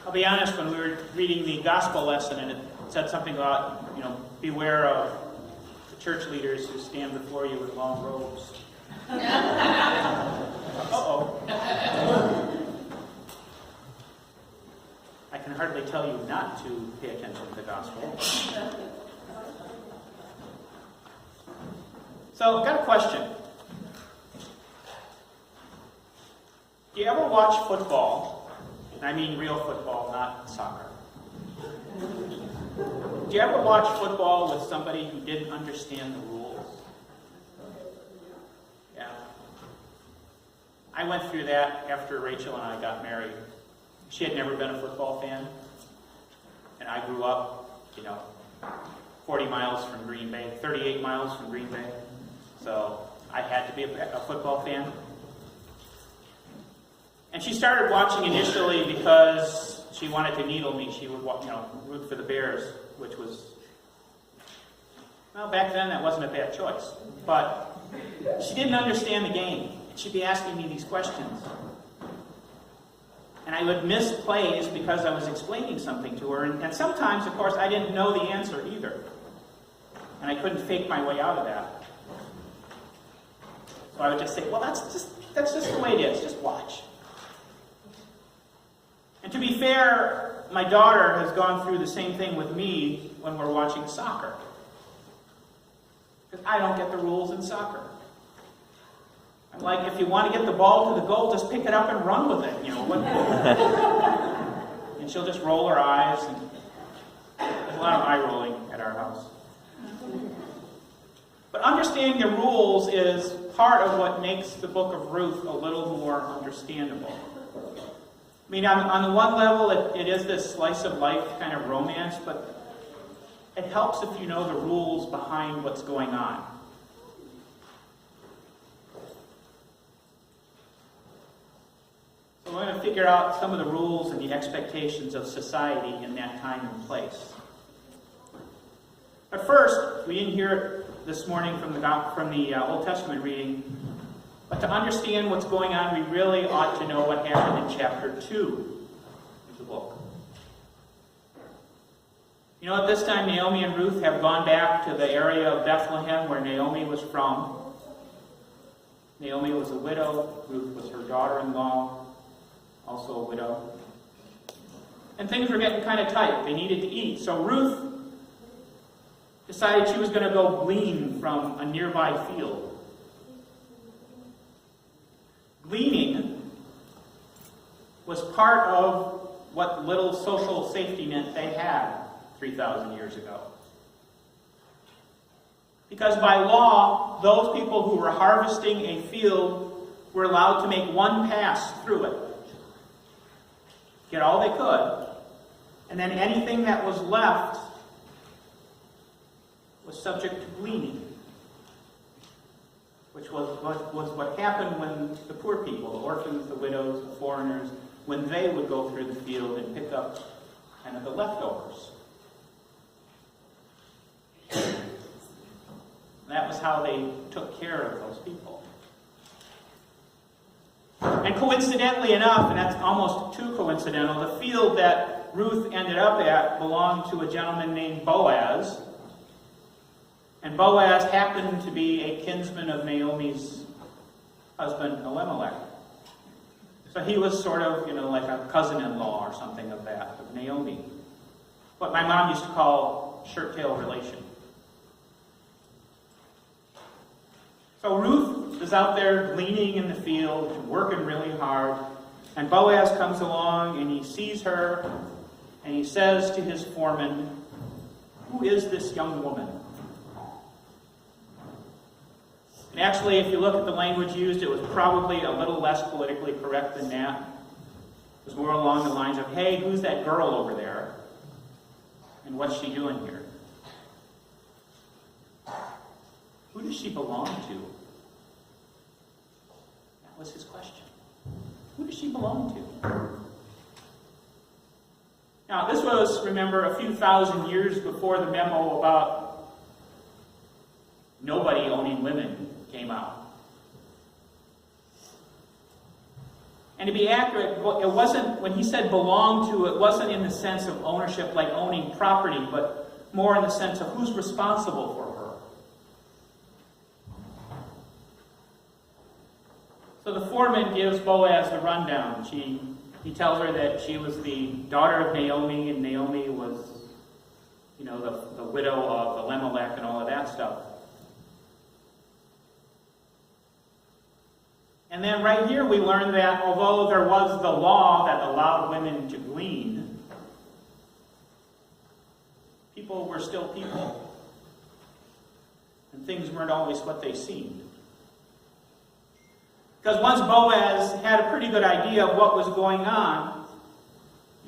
I'll be honest, when we were reading the gospel lesson and it said something about, beware of the church leaders who stand before you with long robes. Uh-oh. I can hardly tell you not to pay attention to the gospel. So, I've got a question. Do you ever watch football? And I mean real football, not soccer. Do you ever watch football with somebody who didn't understand the rules? Yeah. I went through that after Rachel and I got married. She had never been a football fan. And I grew up, 40 miles from Green Bay, 38 miles from Green Bay. So I had to be a football fan. And she started watching initially because she wanted to needle me. She would, root for the Bears, which was, back then that wasn't a bad choice. But she didn't understand the game. She'd be asking me these questions. And I would miss plays because I was explaining something to her. And sometimes, of course, I didn't know the answer either. And I couldn't fake my way out of that. So I would just say, well, that's just the way it is. Just watch. And to be fair, my daughter has gone through the same thing with me when we're watching soccer. Because I don't get the rules in soccer. I'm like, if you want to get the ball to the goal, just pick it up and run with it. And she'll just roll her eyes. And there's a lot of eye rolling at our house. But understanding the rules is part of what makes the Book of Ruth a little more understandable. I mean, on the one level, it is this slice of life kind of romance, but it helps if you know the rules behind what's going on. So we're going to figure out some of the rules and the expectations of society in that time and place. But first, we didn't hear it this morning from the Old Testament reading, but to understand what's going on, we really ought to know what happened in chapter 2 of the book. At this time, Naomi and Ruth have gone back to the area of Bethlehem where Naomi was from. Naomi was a widow. Ruth was her daughter-in-law, also a widow. And things were getting kind of tight. They needed to eat. So Ruth decided she was going to go glean from a nearby field. Gleaning was part of what little social safety net they had 3,000 years ago. Because by law, those people who were harvesting a field were allowed to make one pass through it. Get all they could. And then anything that was left was subject to gleaning. Which was what happened when the poor people, the orphans, the widows, the foreigners, when they would go through the field and pick up kind of the leftovers. That was how they took care of those people. And coincidentally enough, and that's almost too coincidental, the field that Ruth ended up at belonged to a gentleman named Boaz. And Boaz happened to be a kinsman of Naomi's husband, Elimelech. So he was sort of, like a cousin-in-law or something of that, of Naomi. What my mom used to call shirt-tail relation. So Ruth is out there gleaning in the field, working really hard. And Boaz comes along and he sees her and he says to his foreman, "Who is this young woman?" And actually, if you look at the language used, it was probably a little less politically correct than that. It was more along the lines of, "Hey, who's that girl over there? And what's she doing here?" Who does she belong to? That was his question. Who does she belong to? Now, this was, remember, a few thousand years before the memo about nobody owning women came out. And And to be accurate, it wasn't, when he said belong to, it wasn't in the sense of ownership like owning property, but more in the sense of who's responsible for her. So the foreman gives Boaz the rundown. He tells her that she was the daughter of Naomi, and Naomi was, the widow of Elimelech and all of that stuff. And then right here we learn that although there was the law that allowed women to glean, people were still people. And things weren't always what they seemed. Because once Boaz had a pretty good idea of what was going on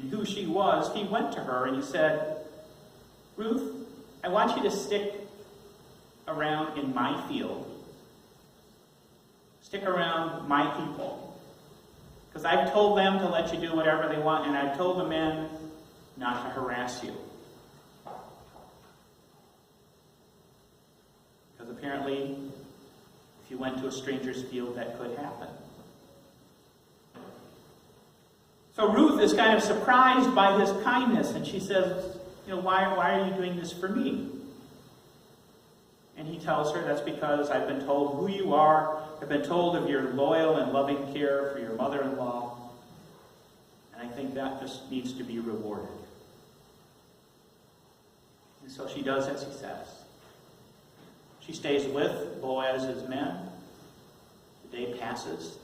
and who she was, he went to her and he said, Ruth, I want you to stick around in my field. Stick around my people. Because I've told them to let you do whatever they want, and I've told the men not to harass you. Because apparently, if you went to a stranger's field, that could happen. So Ruth is kind of surprised by his kindness, and she says, why are you doing this for me? And he tells her, that's because I've been told who you are. I've been told of your loyal and loving care for your mother-in-law. And I think that just needs to be rewarded. And so she does as he says. She stays with Boaz's men. The day passes.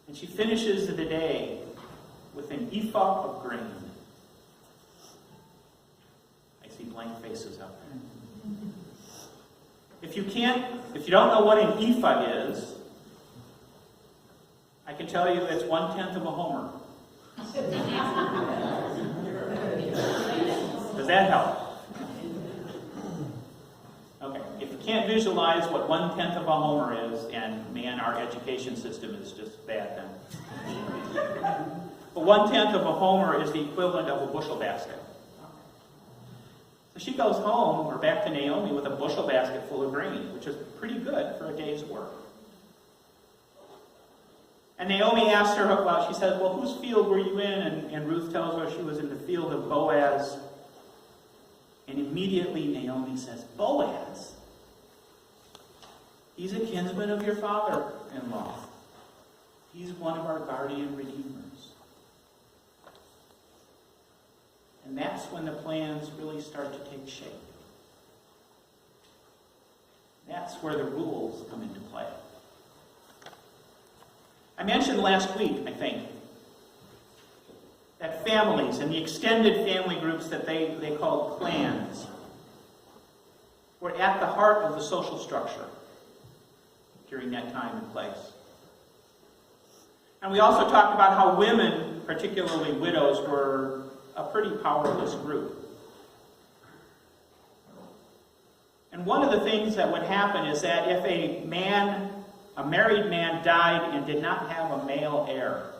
And she finishes the day with an ephah of grain. I see blank faces out there. If you don't know what an ephah is, I can tell you it's 1/10 of a homer. Does that help? Okay, if you can't visualize what 1/10 of a homer is, and man, our education system is just bad then. But 1/10 of a homer is the equivalent of a bushel basket. So she goes home, or back to Naomi, with a bushel basket full of grain, which is pretty good for a day's work. And Naomi asks her, she says, well, whose field were you in? And Ruth tells her she was in the field of Boaz. And immediately Naomi says, Boaz? He's a kinsman of your father-in-law. He's one of our guardian redeemers. And that's when the plans really start to take shape. That's where the rules come into play. I mentioned last week, I think, that families and the extended family groups that they called clans were at the heart of the social structure during that time and place. And we also talked about how women, particularly widows, were a pretty powerless group. And one of the things that would happen is that if a married man died and did not have a male heir,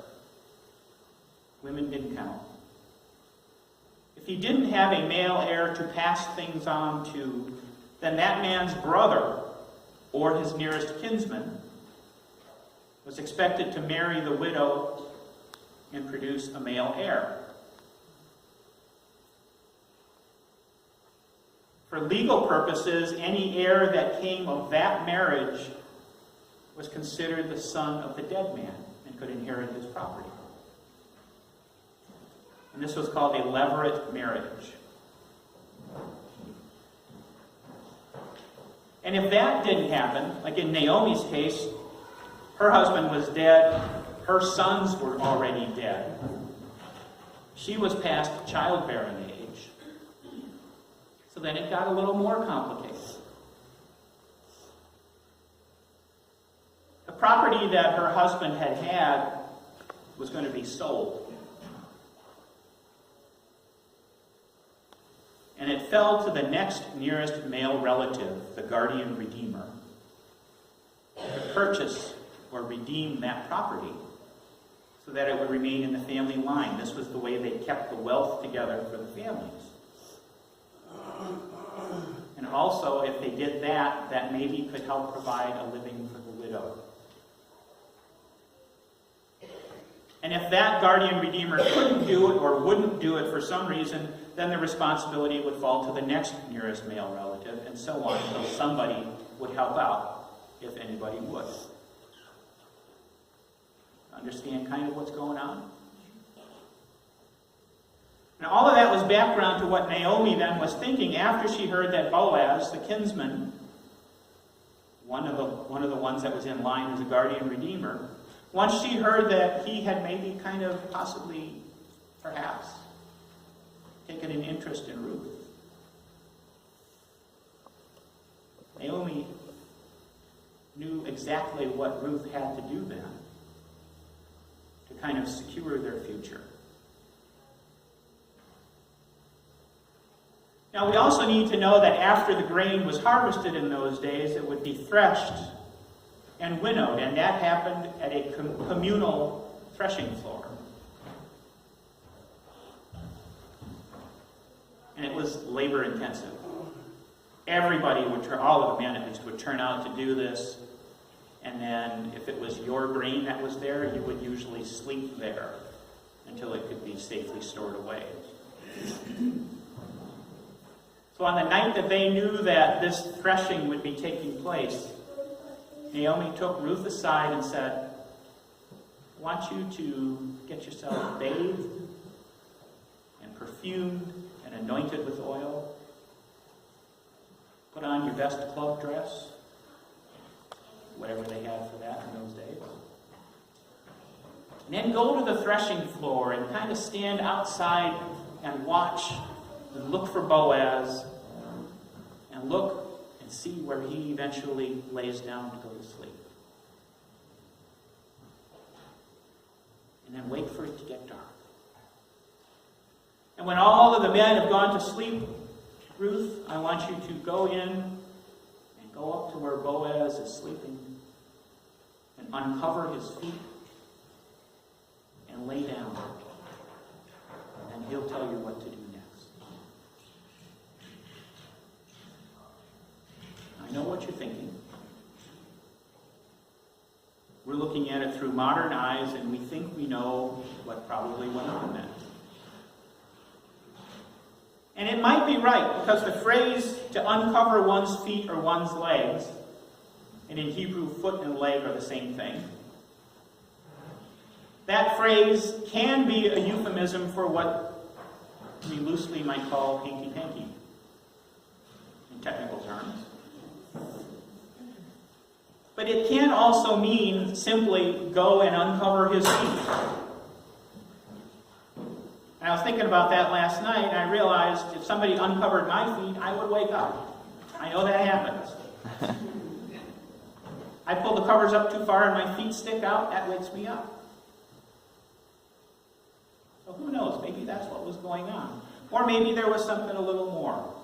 women didn't count. If he didn't have a male heir to pass things on to, then that man's brother or his nearest kinsman was expected to marry the widow and produce a male heir. For legal purposes, any heir that came of that marriage was considered the son of the dead man and could inherit his property. And this was called a levirate marriage. And if that didn't happen, like in Naomi's case, her husband was dead, her sons were already dead. She was past childbearing age. So then it got a little more complicated. The property that her husband had was going to be sold. And it fell to the next nearest male relative, the guardian redeemer, to purchase or redeem that property so that it would remain in the family line. This was the way they kept the wealth together for the families. And also, if they did that, that maybe could help provide a living for the widow. And if that guardian redeemer couldn't do it or wouldn't do it for some reason, then the responsibility would fall to the next nearest male relative, and so on, until somebody would help out, if anybody would. Understand kind of what's going on? Now, all of that was background to what Naomi then was thinking after she heard that Boaz, the kinsman, one of the ones that was in line as a guardian redeemer, once she heard that he had maybe kind of possibly, perhaps, taken an interest in Ruth. Naomi knew exactly what Ruth had to do then to kind of secure their future. Now, we also need to know that after the grain was harvested in those days, it would be threshed and winnowed, and that happened at a communal threshing floor. And it was labor intensive. Everybody all of the men at least, would turn out to do this, and then if it was your grain that was there, you would usually sleep there until it could be safely stored away. So on the night that they knew that this threshing would be taking place, Naomi took Ruth aside and said, I want you to get yourself bathed and perfumed and anointed with oil. Put on your best club dress, whatever they had for that in those days. And then go to the threshing floor and kind of stand outside and watch and look for Boaz and look and see where he eventually lays down to go to sleep. And then wait for it to get dark. And when all of the men have gone to sleep, Ruth, I want you to go in and go up to where Boaz is sleeping and uncover his feet and lay down. And he'll tell you what to do next. I know what you're thinking. We're looking at it through modern eyes, and we think we know what probably went on then. And it might be right, because the phrase to uncover one's feet or one's legs, and in Hebrew, foot and leg are the same thing. That phrase can be a euphemism for what we loosely might call hanky-panky, in technical terms. But it can also mean simply go and uncover his feet. And I was thinking about that last night, and I realized if somebody uncovered my feet, I would wake up. I know that happens. I pull the covers up too far and my feet stick out, that wakes me up. So who knows, maybe that's what was going on. Or maybe there was something a little more.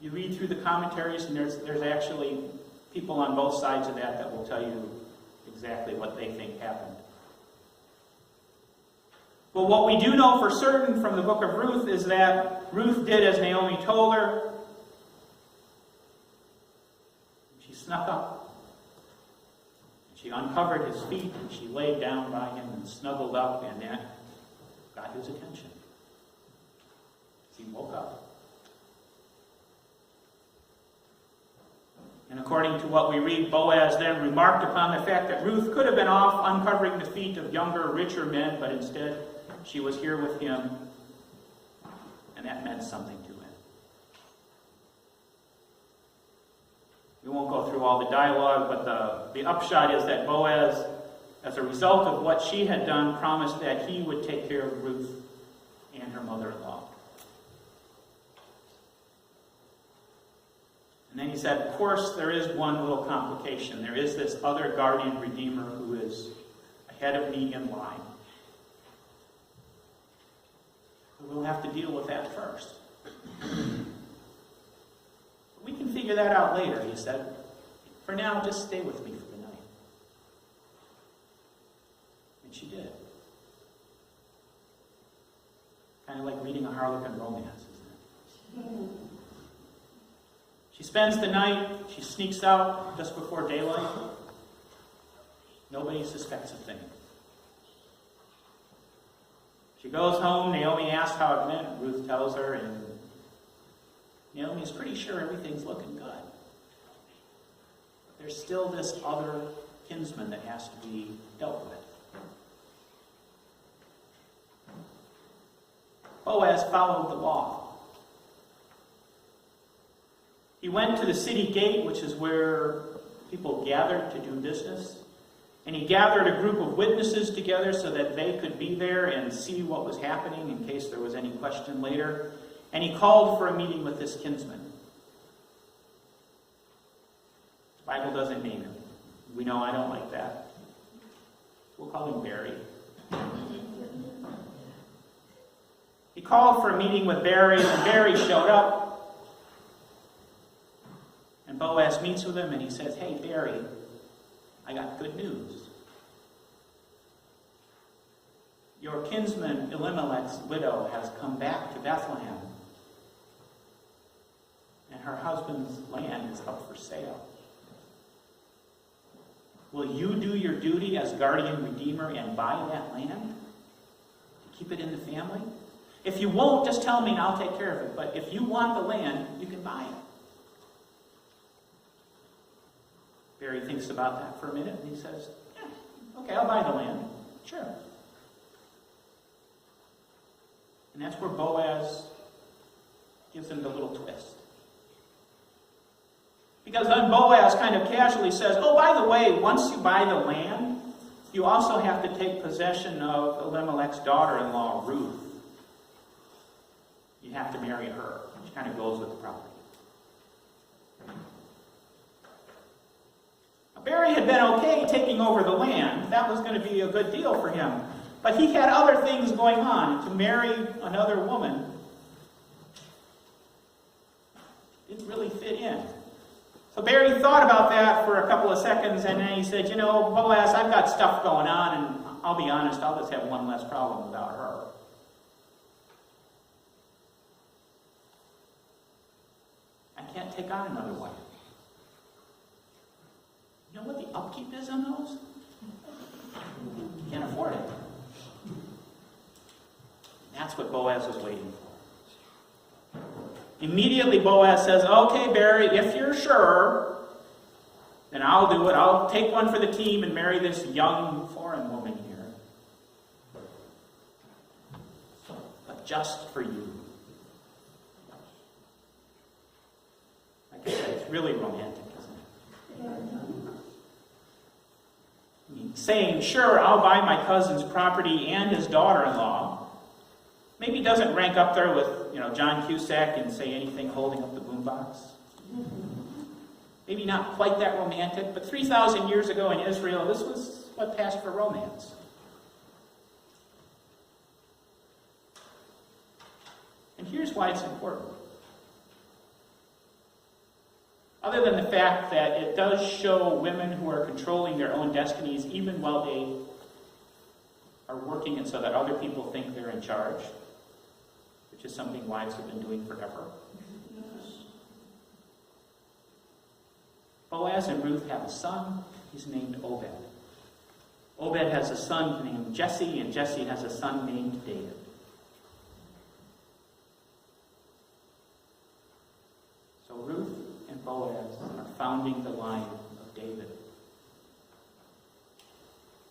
You read through the commentaries, and there's actually people on both sides of that will tell you exactly what they think happened. But what we do know for certain from the book of Ruth is that Ruth did as Naomi told her. She snuck up. She uncovered his feet, and she laid down by him and snuggled up, and that got his attention. He woke up. And according to what we read, Boaz then remarked upon the fact that Ruth could have been off uncovering the feet of younger, richer men, but instead she was here with him, and that meant something to him. We won't go through all the dialogue, but the upshot is that Boaz, as a result of what she had done, promised that he would take care of Ruth and her mother-in-law. And then he said, of course, there is one little complication. There is this other guardian redeemer who is ahead of me in line. We'll have to deal with that first. We can figure that out later, he said. For now, just stay with me for the night. And she did. Kind of like reading a Harlequin romance, isn't it? She spends the night, she sneaks out just before daylight. Nobody suspects a thing. She goes home. Naomi asks how it went. Ruth tells her, and Naomi's pretty sure everything's looking good. But there's still this other kinsman that has to be dealt with. Boaz followed the law. He went to the city gate, which is where people gathered to do business. And he gathered a group of witnesses together so that they could be there and see what was happening in case there was any question later. And he called for a meeting with this kinsman. The Bible doesn't name him. We know I don't like that. We'll call him Barry. He called for a meeting with Barry, and Barry showed up. And Boaz meets with him, and he says, "Hey, Barry, I got good news. Your kinsman Elimelech's widow has come back to Bethlehem, and her husband's land is up for sale. Will you do your duty as guardian redeemer and buy that land to keep it in the family? If you won't, just tell me and I'll take care of it. But if you want the land, you can buy it." Barry thinks about that for a minute, and he says, "Yeah, okay, I'll buy the land. Sure." And that's where Boaz gives him the little twist. Because then Boaz kind of casually says, "Oh, by the way, once you buy the land, you also have to take possession of Elimelech's daughter-in-law, Ruth. You have to marry her." She kind of goes with the property. Barry had been okay taking over the land. That was going to be a good deal for him. But he had other things going on. To marry another woman didn't really fit in. So Barry thought about that for a couple of seconds, and then he said, "You know, Boaz, I've got stuff going on, and I'll be honest, I'll just have one less problem without her. I can't take on another wife." You know what the upkeep is on those? You can't afford it. That's what Boaz was waiting for. Immediately Boaz says, "Okay, Barry, if you're sure, then I'll do it. I'll take one for the team and marry this young foreign woman here. But just for you." Like I said, it's really romantic, isn't it? Saying, "Sure, I'll buy my cousin's property and his daughter-in-law," maybe doesn't rank up there with, John Cusack and Say Anything holding up the boombox. Maybe not quite that romantic, but 3,000 years ago in Israel, this was what passed for romance. And here's why it's important. Other than the fact that it does show women who are controlling their own destinies even while they are working it so that other people think they're in charge, which is something wives have been doing forever. Boaz and Ruth have a son. He's named Obed. Obed has a son named Jesse, and Jesse has a son named David. So Ruth and Boaz are founding the line of David.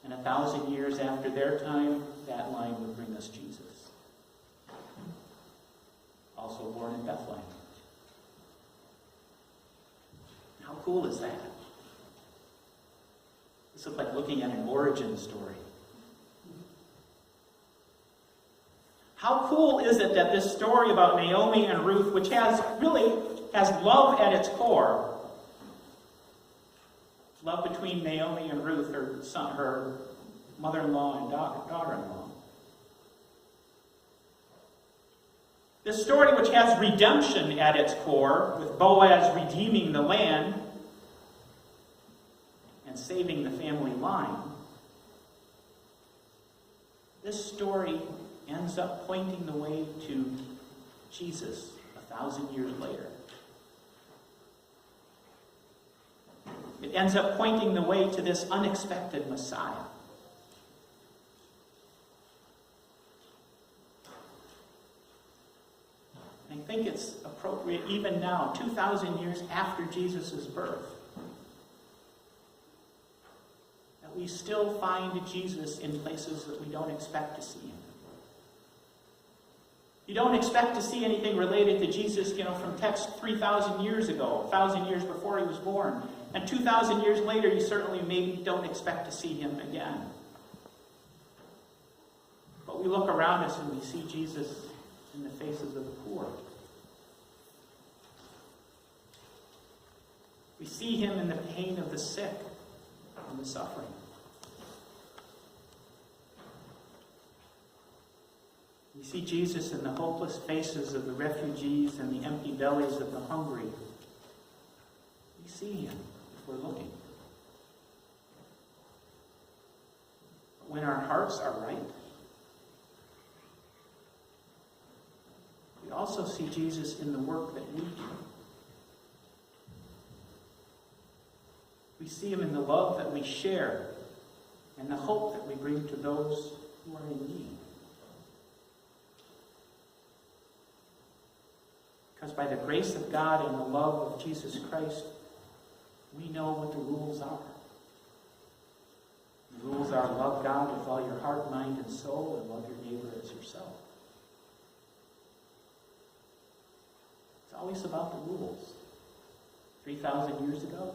And 1,000 years after their time, that line would bring us Jesus. Also born in Bethlehem. How cool is that? This is like looking at an origin story. How cool is it that this story about Naomi and Ruth, which has love at its core, love between Naomi and Ruth, her mother-in-law and daughter-in-law. This story, which has redemption at its core, with Boaz redeeming the land and saving the family line, this story ends up pointing the way to Jesus 1,000 years later. It ends up pointing the way to this unexpected Messiah. think it's appropriate even now, 2,000 years after Jesus' birth, that we still find Jesus in places that we don't expect to see him. You don't expect to see anything related to Jesus, from text 3,000 years ago, 1,000 years before he was born. And 2,000 years later, you certainly maybe don't expect to see him again. But we look around us and we see Jesus in the faces of the poor. We see him in the pain of the sick and the suffering. We see Jesus in the hopeless faces of the refugees and the empty bellies of the hungry. We see him if we're looking. But when our hearts are right, we also see Jesus in the work that we do. We see him in the love that we share and the hope that we bring to those who are in need. Because by the grace of God and the love of Jesus Christ, we know what the rules are. The rules are love God with all your heart, mind, and soul, and love your neighbor as yourself. It's always about the rules. 3,000 years ago,